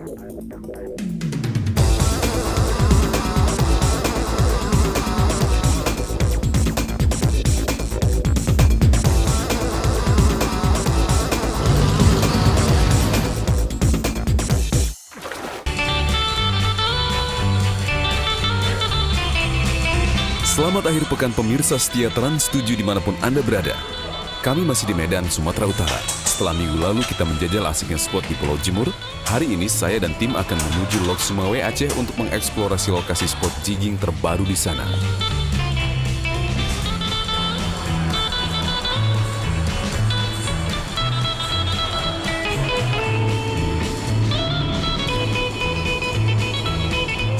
Selamat akhir pekan pemirsa setia Trans 7 dimanapun Anda berada. Kami masih di Medan, Sumatera Utara. Setelah minggu lalu kita menjajal asiknya spot di Pulau Jemur, hari ini saya dan tim akan menuju Lok Sumawe, Aceh untuk mengeksplorasi lokasi spot jigging terbaru di sana.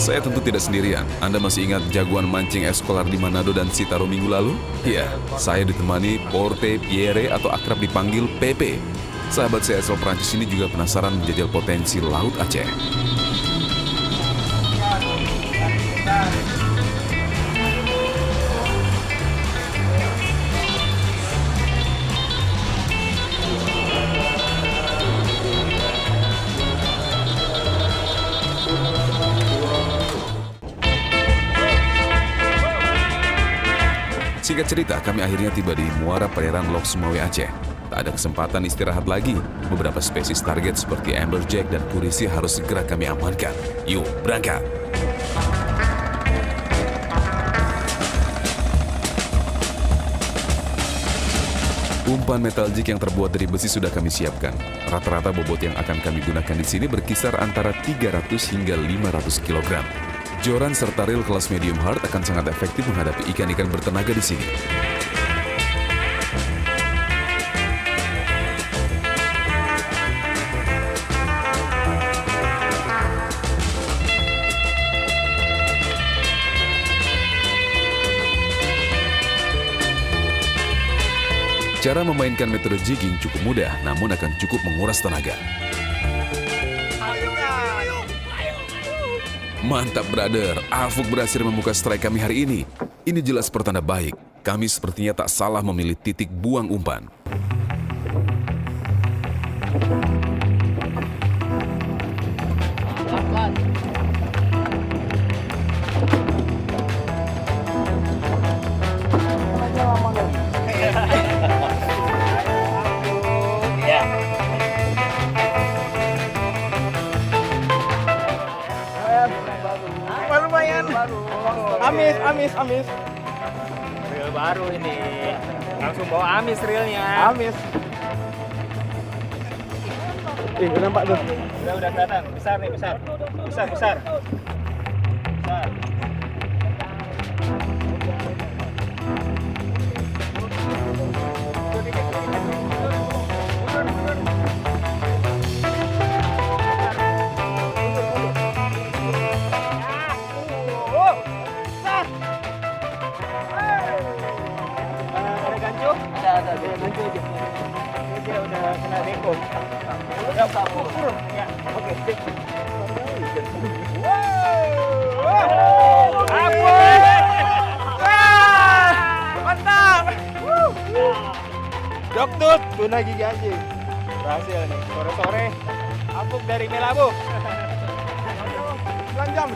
Saya tentu tidak sendirian. Anda masih ingat jagoan mancing eskolar di Manado dan Sitaro minggu lalu? Ya, saya ditemani Porte Pierre atau akrab dipanggil Pepe. Sahabat saya asal Prancis ini juga penasaran menjajal potensi Laut Aceh. Singkat cerita, kami akhirnya tiba di Muara Perairan Lok Sumawe, Aceh. Tak ada kesempatan istirahat lagi. Beberapa spesies target seperti amberjack dan kurisi harus segera kami amankan. Yuk, berangkat! Umpan metal jig yang terbuat dari besi sudah kami siapkan. Rata-rata bobot yang akan kami gunakan di sini berkisar antara 300 hingga 500 kg. Joran serta reel kelas medium hard akan sangat efektif menghadapi ikan-ikan bertenaga di sini. Cara memainkan metode jigging cukup mudah, namun akan cukup menguras tenaga. Mantap, brother. Afuk berhasil membuka strike kami hari ini. Ini jelas pertanda baik. Kami sepertinya tak salah memilih titik buang umpan. Amis. Reel baru ini. Langsung bawa amis reelnya. Amis. Udah nampak tuh. Udah kelihatan. Besar nih, besar. Besar. Ada gancu aja. Dia udah kena deko. Udah turun. Ya, oke. Aku. Mantap. Dokter, tuna gigi anjing. Berhasil nih. Sore-sore Apuk dari Melabu. 9 jam.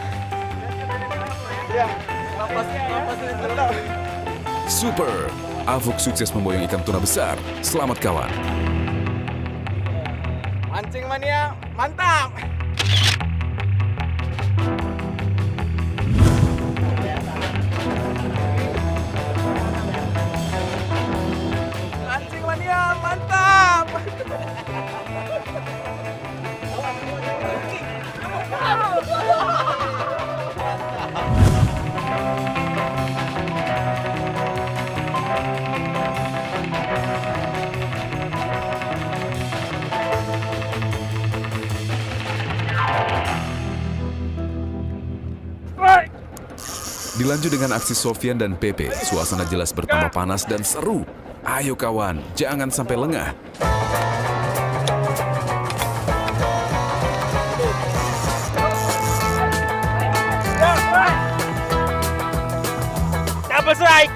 Ya. Super! Afuk sukses memboyong ikan tuna besar. Selamat kawan! Mancing mania, mantap! Mancing mania, mantap! Dilanjut dengan aksi Sofyan dan Pepe, suasana jelas bertambah panas dan seru. Ayo kawan, jangan sampai lengah. Double strike.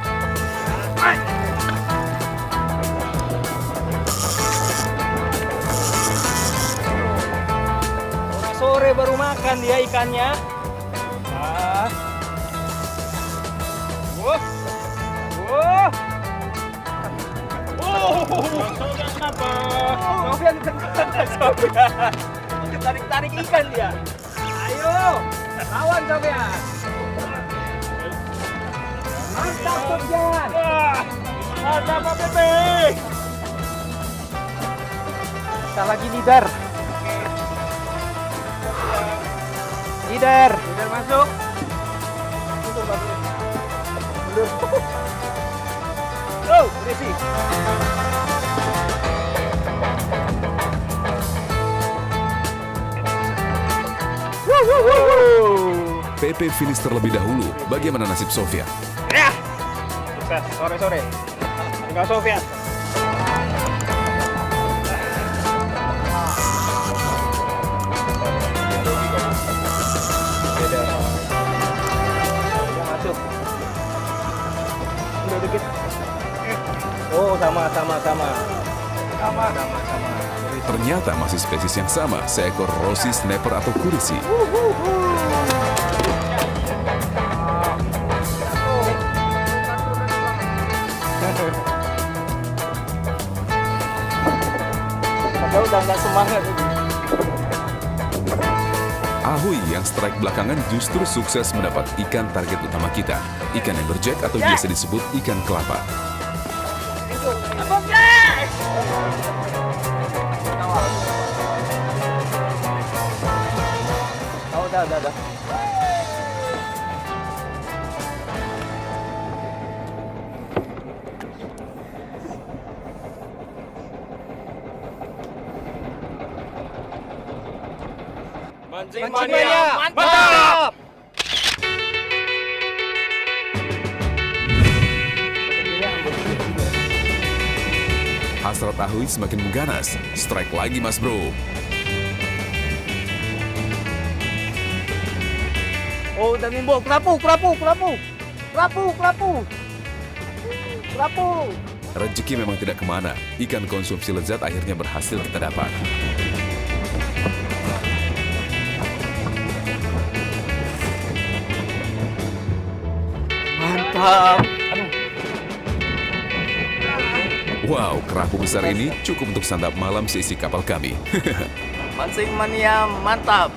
Masuk. Sore baru makan dia ikannya. Ah. Wah. Wah. Kenapa? Sofian, tarik ikan dia. Ayo, lawan Sofian. Mantap Sofian. Mantap Pak Pepe. Kita lagi leader. Leader masuk. Mundur. Oh, berisi. PP finish terlebih dahulu. Bagaimana nasib Sofian? Ya. Sukses sore-sore. Tinggal Sofian. Masuk. Udah dikit. Oh, sama. Ternyata masih spesies yang sama, seekor Rossi snapper atau kurisi. Padahal udah nggak semangat. Ahui yang strike belakangan justru sukses mendapat ikan target utama kita, ikan amberjack atau biasa disebut ikan kelapa. Oh, udah. Mancing Mania, mantap. mantap. Hasrat Ahui semakin mengganas. Strike lagi mas bro. Oh, udah nimbo. Kerapu. Rezeki memang tidak kemana. Ikan konsumsi lezat akhirnya berhasil kita dapat. Mantap. Wow, kerapu besar ini cukup untuk santap malam seisi kapal kami. Mancing mania mantap.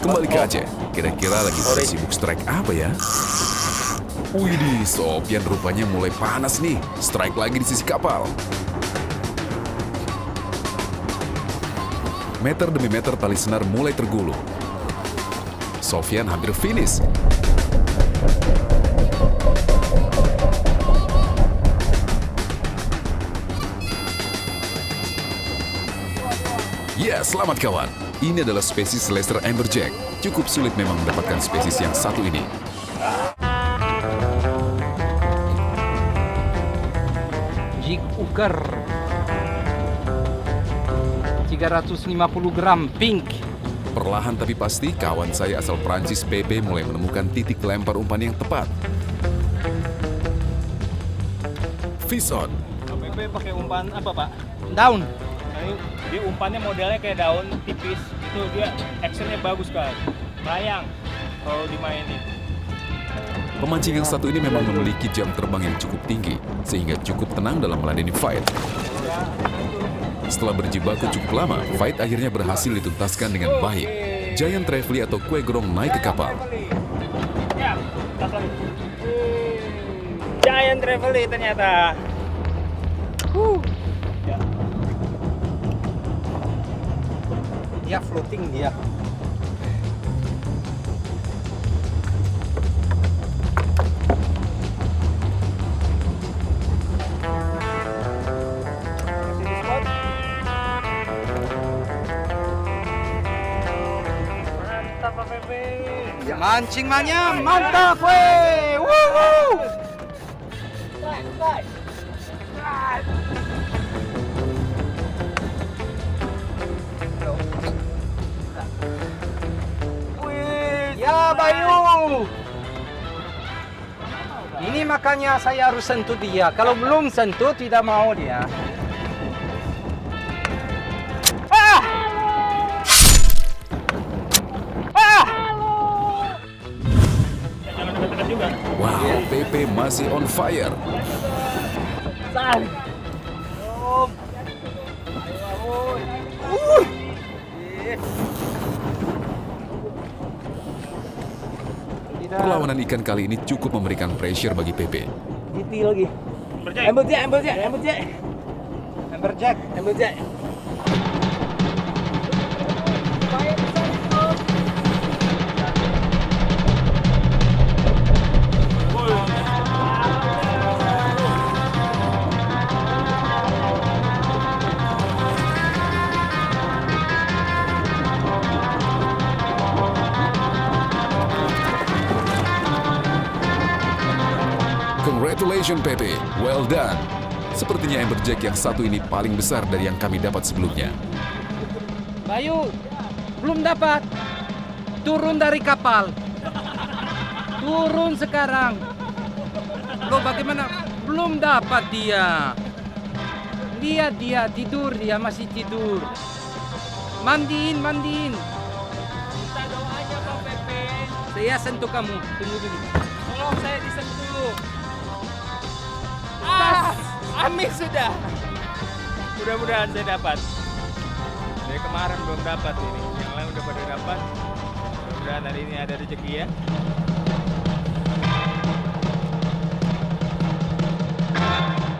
Kembali ke Aceh, kira-kira lagi pada sibuk strike apa ya? Widih, Sofian rupanya mulai panas nih. Strike lagi di sisi kapal. Meter demi meter tali senar mulai tergulung. Sofian hampir finish. Ya, selamat kawan. Ini adalah spesies Lesser Amberjack. Cukup sulit memang mendapatkan spesies yang satu ini. Jig uker 350 gram pink. Perlahan tapi pasti, kawan saya asal Prancis PP mulai menemukan titik lempar umpan yang tepat. Fish on. Pepe pakai umpan apa, Pak? Daun. Nah, ini dia umpannya modelnya kayak daun tipis. Itu dia actionnya bagus kan. Melayang kalau dimainin. Pemancing yang satu ini memang memiliki jam terbang yang cukup tinggi, sehingga cukup tenang dalam meladeni fight. Setelah berjibaku cukup lama, fight akhirnya berhasil dituntaskan dengan baik. Giant Trevally atau kue gerong naik ke kapal. Ya, tas lagi. Giant Trevally ternyata. Ya. Dia floating dia. Masih di spot. Mantap Pak Pepe. Mancing mania mantap weh. Wuhu. Ya Bayu. Ini mah makanya saya harus sentuh dia. Kalau belum sentuh, tidak mau dia. Jangan dekat-dekat juga. Wow, Pepe masih on fire. Perlawanan ikan kali ini cukup memberikan pressure bagi Pepe. Giti lagi. Berjek. Amberjack, amberjack, amberjack. Amberjack. Amberjack. Congratulations Pepe, well done. Sepertinya amberjack yang satu ini paling besar dari yang kami dapat sebelumnya. Bayu, belum dapat. Turun dari kapal. Turun sekarang. Lo bagaimana? Belum dapat dia. Lihat dia tidur, dia masih tidur. Mandiin, mandiin. Minta doanya Bang Pepe. Saya sentuh kamu. Tunggu dulu. Tolong saya disentuh. Amin sudah. Mudah-mudahan saya dapat. Dari kemarin belum dapat ini. Yang lain udah pada dapat. Mudah-mudahan hari ini ada rezeki ya.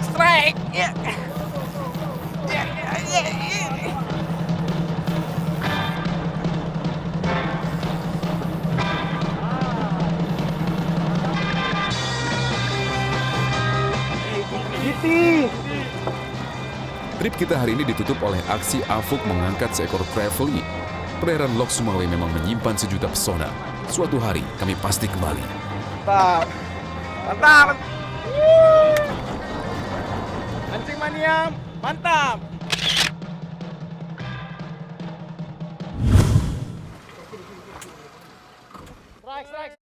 Strike. Ya. Ya, ya, ya, ya. Trip kita hari ini ditutup oleh aksi Afuk mengangkat seekor trevally. Perairan Lok Sumawe memang menyimpan sejuta pesona. Suatu hari kami pasti kembali. Mantap. Mantap. Mancing mania, mantap. Strike, strike.